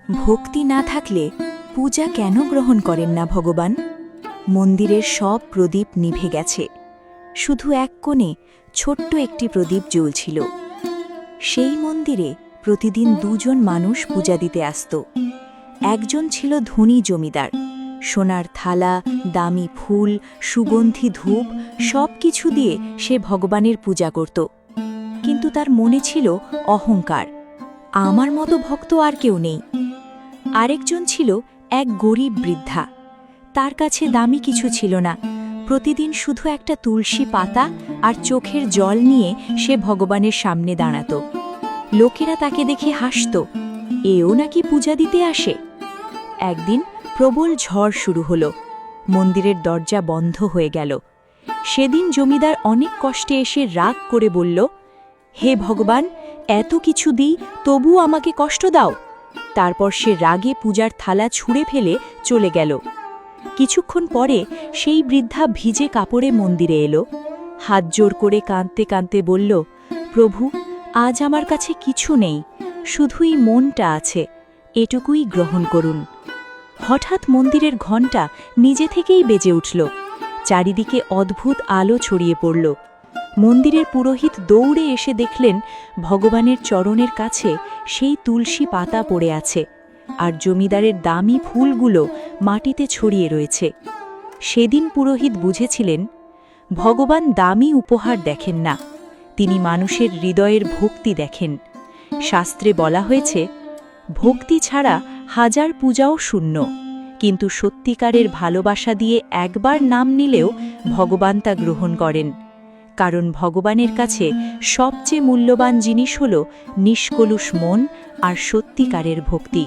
ভক্তি না থাকলে পূজা কেন গ্রহণ করেন না ভগবান? মন্দিরের সব প্রদীপ নিভে গেছে, শুধু এক কোণে ছোট্ট একটি প্রদীপ জ্বলছিল। সেই মন্দিরে প্রতিদিন দুজন মানুষ পূজা দিতে আসত। একজন ছিল ধনী জমিদার, সোনার থালা, দামি ফুল, সুগন্ধি ধূপ সব কিছু দিয়ে সে ভগবানের পূজা করত। কিন্তু তার মনে ছিল অহংকার, আমার মতো ভক্ত আর কেউ নেই। আরেকজন ছিল এক গরিব বৃদ্ধা, তার কাছে দামি কিছু ছিল না। প্রতিদিন শুধু একটা তুলসী পাতা আর চোখের জল নিয়ে সে ভগবানের সামনে দাঁড়াত। লোকেরা তাকে দেখে হাসত, এও নাকি পূজা দিতে আসে। একদিন প্রবল ঝড় শুরু হলো, মন্দিরের দরজা বন্ধ হয়ে গেল। সেদিন জমিদার অনেক কষ্টে এসে রাগ করে বলল, হে ভগবান, এত কিছু দিই তবু আমাকে কষ্ট দাও। তারপর সে রাগে পূজার থালা ছুঁড়ে ফেলে চলে গেল। কিছুক্ষণ পরে সেই বৃদ্ধা ভিজে কাপড়ে মন্দিরে এলো, হাত জোর করে কাঁদতে কাঁদতে বলল, প্রভু, আজ আমার কাছে কিছু নেই, শুধুই মনটা আছে, এটুকুই গ্রহণ করুন। হঠাৎ মন্দিরের ঘণ্টা নিজে থেকেই বেজে উঠল, চারিদিকে অদ্ভুত আলো ছড়িয়ে পড়ল। মন্দিরের পুরোহিত দৌড়ে এসে দেখলেন ভগবানের চরণের কাছে সেই তুলসী পাতা পড়ে আছে, আর জমিদারের দামি ফুলগুলো মাটিতে ছড়িয়ে রয়েছে। সেদিন পুরোহিত বুঝেছিলেন, ভগবান দামি উপহার দেখেন না, তিনি মানুষের হৃদয়ের ভক্তি দেখেন। শাস্ত্রে বলা হয়েছে, ভক্তি ছাড়া হাজার পূজাও শূন্য, কিন্তু সত্যিকারের ভালোবাসা দিয়ে একবার নাম নিলেও ভগবান তা গ্রহণ করেন। কারণ ভগবানের কাছে সবচেয়ে মূল্যবান জিনিস হল নিষ্কলুষ মন আর সত্যিকারের ভক্তি।